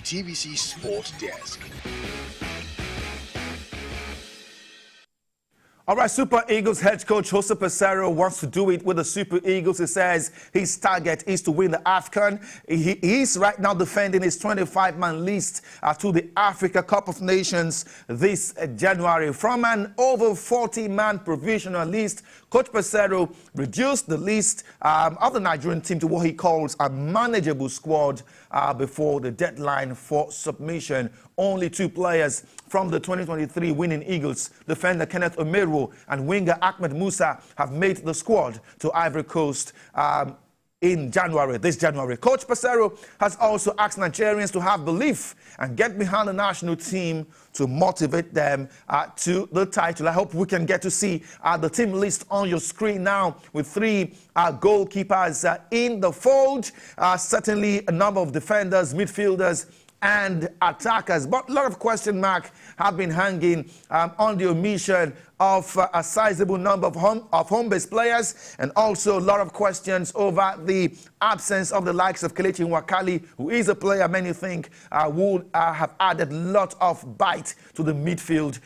TVC Sport Desk. All right, Super Eagles head coach Jose Peseiro wants to do it with the Super Eagles. He says his target is to win the AFCON. He is right now defending his 25-man list to the African Cup of Nations this January. From an over 40-man provisional list, Coach Peseiro reduced the list of the Nigerian team to what he calls a manageable squad before the deadline for submission. Only 2 players from the 2023 winning Eagles, defender Kenneth Omeruo and winger Ahmed Musa, have made the squad to Ivory Coast in this January. Coach Peseiro has also asked Nigerians to have belief and get behind the national team to motivate them to the title. I hope we can get to see the team list on your screen now with 3 goalkeepers in the fold. Certainly a number of defenders, midfielders, and attackers. But a lot of question marks have been hanging on the omission of a sizable number of home-based players, and also a lot of questions over the absence of the likes of Kelechi Nwakali, who is a player many think would have added a lot of bite to the midfield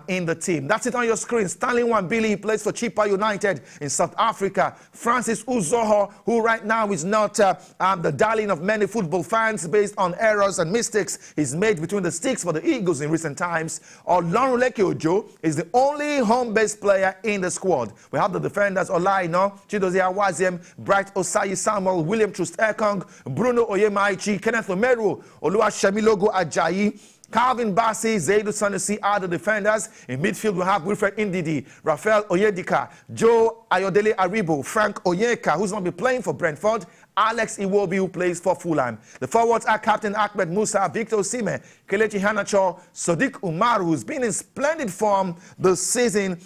in the team. That's it on your screen. Stanley Nwabili plays for Chippa United in South Africa. Francis Uzoho, who right now is not the darling of many football fans based on errors and mistakes he's made between the sticks for the Eagles in recent times. Olorunleke Ojo is the only home-based player in the squad. We have the defenders Olaino, Chidozie Awaziem, Bright Osayi Samuel, William Troost-Ekong, Bruno Oyemaichi, Kenneth Omeruo, Oluwasemilogo Ajayi, Calvin Bassey, Zaidu Sanusi are the defenders. In midfield, we have Wilfred Ndidi, Rafael Oyedika, Joe Ayodele Aribo, Frank Onyeka, who's going to be playing for Brentford, Alex Iwobi, who plays for Fulham. The forwards are Captain Ahmed Musa, Victor Osimhen, Kelechi Iheanacho, Sadiq Umaru, who's been in splendid form this season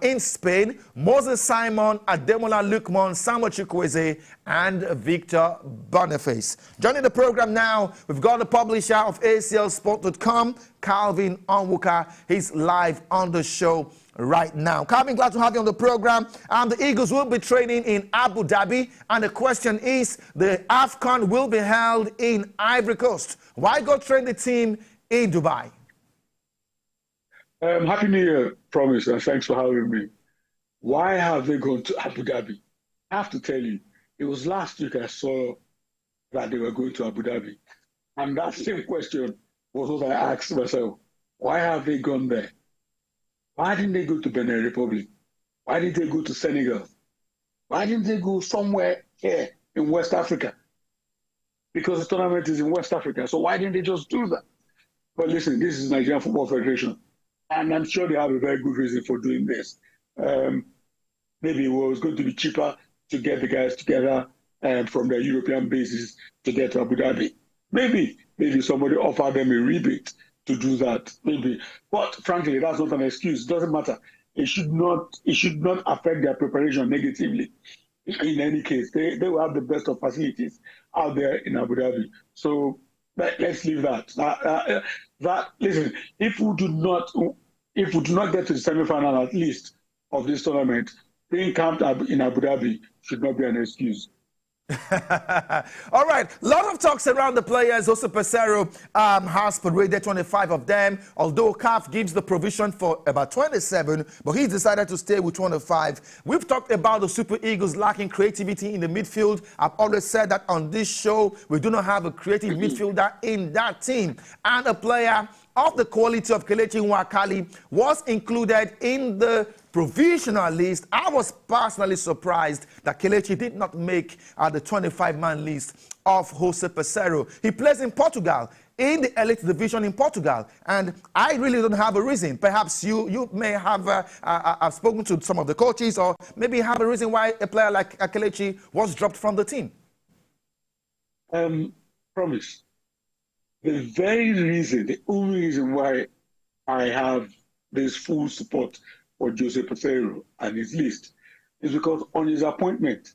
in Spain, Moses Simon, Ademola Lookman, Samuel Chukwueze, and Victor Boniface. Joining the program now, we've got the publisher of ACLsport.com, Calvin Onwuka. He's live on the show right now. Calvin, glad to have you on the program. The Eagles will be training in Abu Dhabi, and the question is, the AFCON will be held in Ivory Coast. Why go train the team in Dubai? Happy New Year, Promise, and thanks for having me. Why have they gone to Abu Dhabi? I have to tell you, it was last week I saw that they were going to Abu Dhabi. And that same question was what I asked myself. Why have they gone there? Why didn't they go to Benin Republic? Why didn't they go to Senegal? Why didn't they go somewhere here in West Africa? Because the tournament is in West Africa. So why didn't they just do that? But listen, this is Nigerian Football Federation. And I'm sure they have a very good reason for doing this. Maybe it was going to be cheaper to get the guys together from their European bases to get to Abu Dhabi. Maybe somebody offered them a rebate to do that, maybe. But frankly, that's not an excuse. It doesn't matter. It should not affect their preparation negatively. In any case, they will have the best of facilities out there in Abu Dhabi. So let's leave that. Listen, if we do not get to the semi-final at least of this tournament, being camped in Abu Dhabi should not be an excuse. All right, a lot of talks around the players. Jose Peseiro has paraded 25 of them, although CAF gives the provision for about 27, but he's decided to stay with 25. We've talked about the Super Eagles lacking creativity in the midfield. I've always said that on this show, we do not have a creative midfielder in that team. And a player of the quality of Kelechi Nwakali was included in the provisional list. I was personally surprised that Kelechi did not make the 25-man list of Jose Peseiro. He plays in Portugal, in the elite division in Portugal, and I really don't have a reason. Perhaps you may have spoken to some of the coaches, or maybe have a reason why a player like Kelechi was dropped from the team. Promise. The only reason why I have this full support for Jose Peseiro and his list is because on his appointment,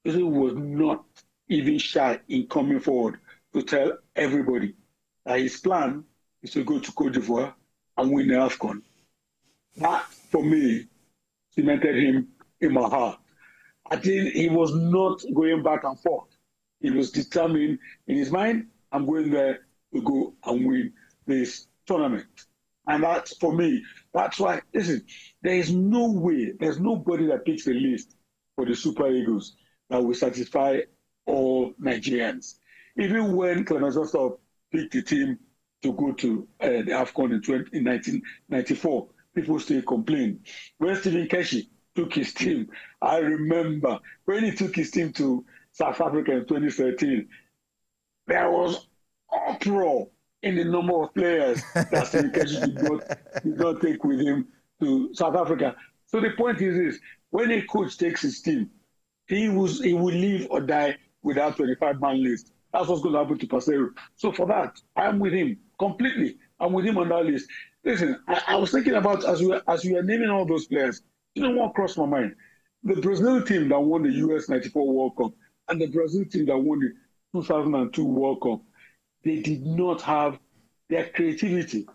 Jose was not even shy in coming forward to tell everybody that his plan is to go to Cote d'Ivoire and win the AFCON. That, for me, cemented him in my heart. I think he was not going back and forth. He was determined in his mind, I'm going there to go and win this tournament. And that's, for me, that's why, listen, there is no way, there's nobody that picks a list for the Super Eagles that will satisfy all Nigerians. Even when Clement Joseph picked the team to go to the AFCON in 1994, people still complain. When Stephen Keshi took his team, I remember when he took his team to South Africa in 2013, there was uproar in the number of players that Stephen Keshi did not take with him to South Africa. So the point is this: when a coach takes his team, he will live or die without 25-man list. That's what's going to happen to Pasero. So for that, I'm with him completely. I'm with him on that list. Listen, I was thinking about, as we are naming all those players, you know what crossed my mind? The Brazil team that won the US 94 World Cup and the Brazil team that won the 2002 World Cup, they did not have, their creativity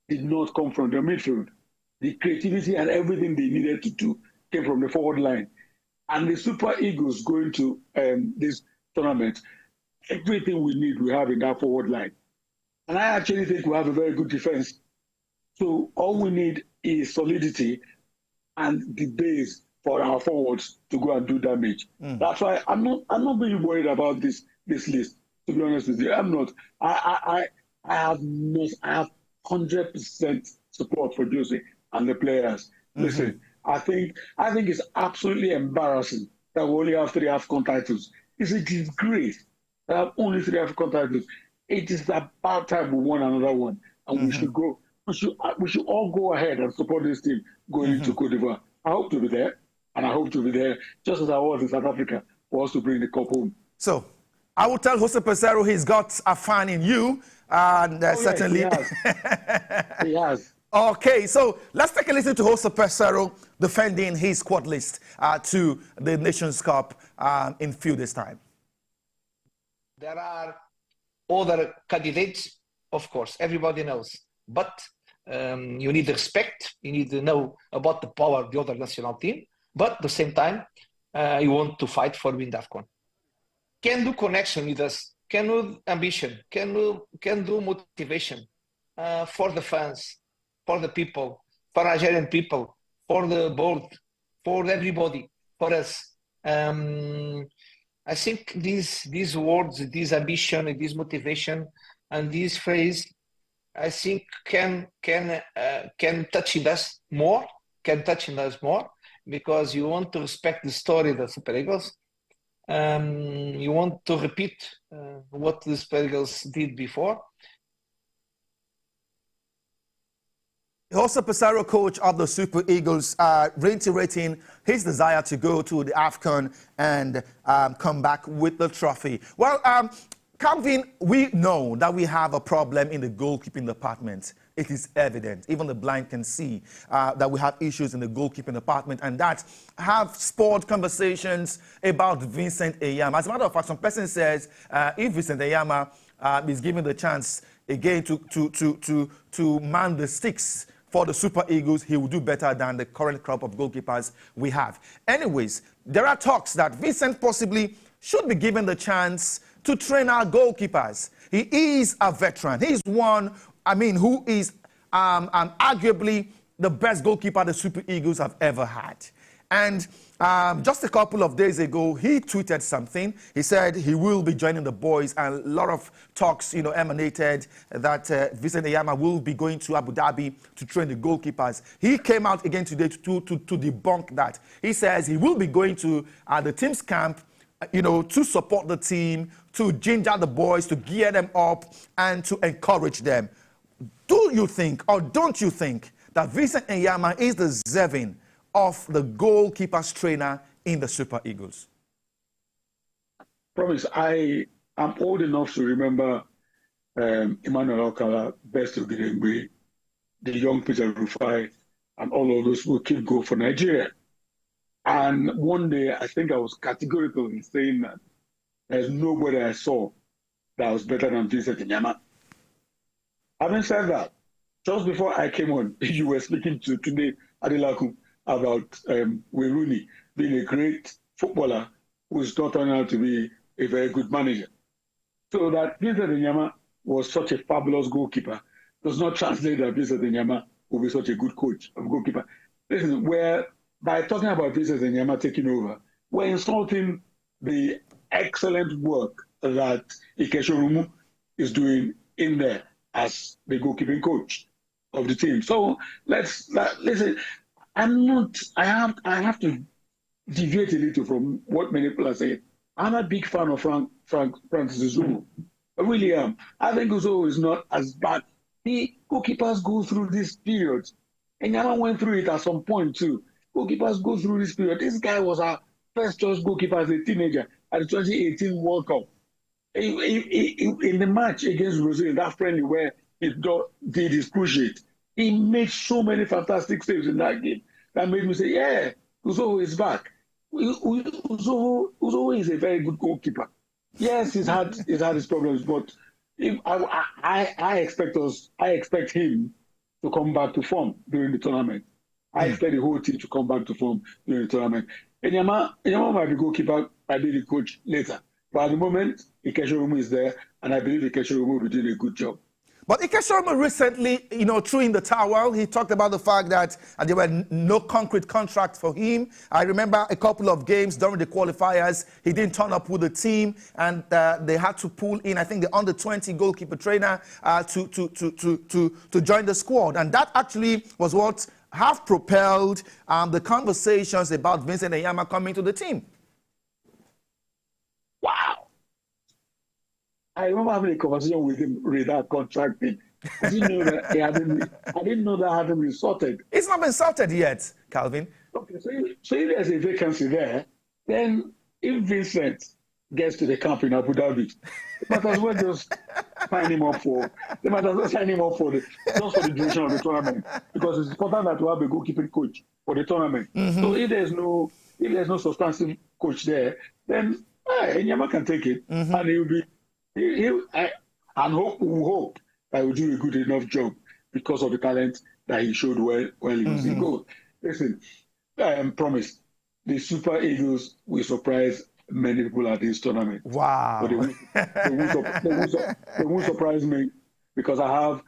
did not come from their midfield. The creativity and everything they needed to do came from the forward line. And the Super Eagles going to this tournament, everything we need we have in that forward line. And I actually think we have a very good defense. So all we need is solidity and the base for our forwards to go and do damage. That's why I'm not really worried about this list, to be honest with you. I'm not. I have 100% support for Jose and the players. Listen, I think it's absolutely embarrassing that we only have 3 AFCON titles. It's a disgrace that we have only 3 AFCON titles. It is about time we won another one, and we should go. We should all go ahead and support this team going into Cote d'Ivoire. I hope to be there, and I hope to be there just as I was in South Africa for us to bring the cup home. So, I will tell Jose Pesaro he's got a fan in you, and certainly. Yes, he has. Okay, so let's take a listen to Jose Pesaro defending his squad list to the Nations Cup in few days' time. There are other candidates, of course, everybody knows. But you need respect, you need to know about the power of the other national team, but at the same time, you want to fight for win AFCON. Can do connection with us, can do ambition, can do motivation for the fans, for the people, for Nigerian people, for the board, for everybody, for us. I think these words, this ambition, this motivation, and this phrase, I think can touch us more, because you want to respect the story of the Super Eagles. You want to repeat what the Super Eagles did before. Jose Pesaro, coach of the Super Eagles, reiterating his desire to go to the AFCON and come back with the trophy. Well, Calvin, we know that we have a problem in the goalkeeping department. It is evident. Even the blind can see that we have issues in the goalkeeping department, and that have spawned conversations about Vincent Enyeama. As a matter of fact, some person says if Vincent Enyeama is given the chance again to man the sticks for the Super Eagles, he will do better than the current crop of goalkeepers we have. Anyways, there are talks that Vincent possibly should be given the chance to train our goalkeepers. He is a veteran. He's one, who is arguably the best goalkeeper the Super Eagles have ever had. And just a couple of days ago, he tweeted something. He said he will be joining the boys, and a lot of talks, emanated that Vincent Enyeama will be going to Abu Dhabi to train the goalkeepers. He came out again today to debunk that. He says he will be going to the team's camp, to support the team, to ginger the boys, to gear them up, and to encourage them. Do you think, or don't you think, that Vincent Enyeama is deserving of the goalkeepers trainer in the Super Eagles? Promise, I am old enough to remember Emmanuel Okala, Best of the young Peter Rufai, and all of those who keep goal for Nigeria. And one day, I think I was categorical in saying that there's nobody I saw that was better than Vincent Enyeama. Having said that, just before I came on, you were speaking to Tunde Adelaku about Rooney being a great footballer who's not turning out to be a very good manager. So that Vincent Enyeama was such a fabulous goalkeeper does not translate that Vincent Enyeama will be such a good coach of goalkeeper. Listen, by talking about Vincent Enyeama taking over, we're insulting the excellent work that Ikeshorumu is doing in there as the goalkeeping coach of the team. So listen. I have to deviate a little from what many people are saying. I'm a big fan of Francis Uzoho. I really am. I think Uzoho is not as bad. The goalkeepers go through this period. And Enyeama went through it at some point too. Goalkeepers go through this period. This guy was our first choice goalkeeper as a teenager at the 2018 World Cup. In the match against Brazil, in that friendly where he did his cruciate, he made so many fantastic saves in that game that made me say, yeah, Uzoho is back. Uzoho is a very good goalkeeper. Yes, he's had his problems, but I expect him to come back to form during the tournament. I expect the whole team to come back to form during the tournament. Enyeama might be goalkeeper, might be the coach later. But at the moment, Ikeshorumu is there, and I believe Ikeshorumu will be doing a good job. But Ikeshorumu recently, threw in the towel. He talked about the fact that there were no concrete contracts for him. I remember a couple of games during the qualifiers, he didn't turn up with the team, and they had to pull in, I think, the under-20 goalkeeper trainer to join the squad. And that actually was what have propelled the conversations about Vincent Enyeama coming to the team. Wow. I remember having a conversation with him with that contract thing. I didn't know that hadn't been sorted. It's not been sorted yet, Calvin. Okay, so if there's a vacancy there, then if Vincent gets to the camp in Abu Dhabi, they might as well just sign him up for the duration of the tournament, because it's important that we have a goalkeeping coach for the tournament. So if there's no substantive coach there, then Enyeama can take it, and he'll be. We hope that he will do a good enough job because of the talent that he showed when he was in goal. Listen, I am promised the Super Eagles will surprise many people at this tournament. Wow. But they won't surprise me because I have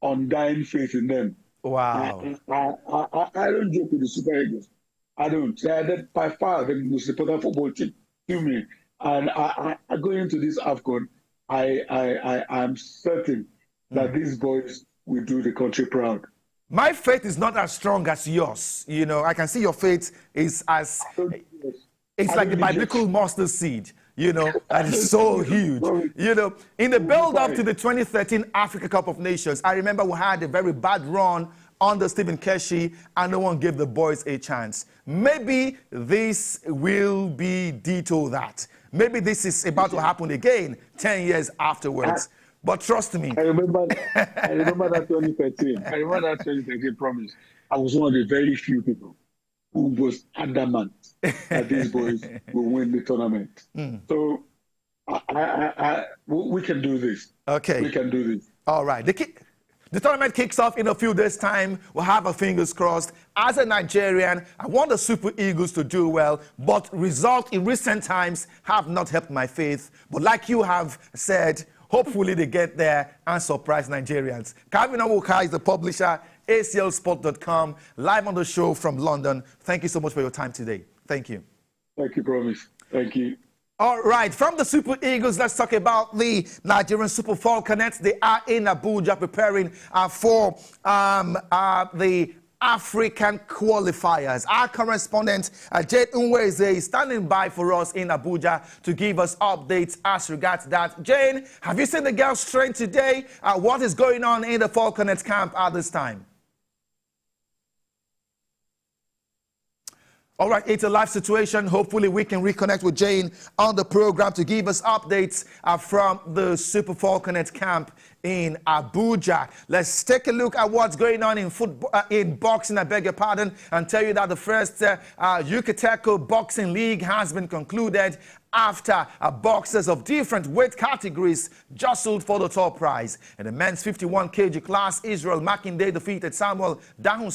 undying faith in them. Wow. I don't joke with the Super Eagles. I don't. They're by far the most important football team to me. And I going into this AFCON, I am certain that these boys will do the country proud. My faith is not as strong as yours. I can see your faith is as... It's like the biblical mustard seed, and it's so huge. In the build-up to the 2013 African Cup of Nations, I remember we had a very bad run under Stephen Keshi, and no one gave the boys a chance. Maybe this will be ditto that. Maybe this is about to happen again 10 years afterwards. But trust me. I remember that 2013. I remember that 2013 promise. I was one of the very few people who was adamant that these boys will win the tournament. So we can do this. Okay. We can do this. All right. The tournament kicks off in a few days' time. We'll have our fingers crossed. As a Nigerian, I want the Super Eagles to do well, but results in recent times have not helped my faith. But like you have said, hopefully they get there and surprise Nigerians. Calvin Awuka is the publisher, aclsport.com, live on the show from London. Thank you so much for your time today. Thank you. Thank you, Promise. Thank you. All right, from the Super Eagles, let's talk about the Nigerian Super Falconets. They are in Abuja preparing for the African qualifiers. Our correspondent, Jade Nweze, is standing by for us in Abuja to give us updates as regards that. Jane, have you seen the girls train today? What is going on in the Falconets camp at this time? All right, it's a live situation. Hopefully we can reconnect with Jane on the program to give us updates from the Super Falconet camp in Abuja. Let's take a look at what's going on in football, in boxing, I beg your pardon, and tell you that the first Yucateco Boxing League has been concluded after boxers of different weight categories jostled for the top prize. In the men's 51 kg class, Israel Makinde defeated Samuel Dahun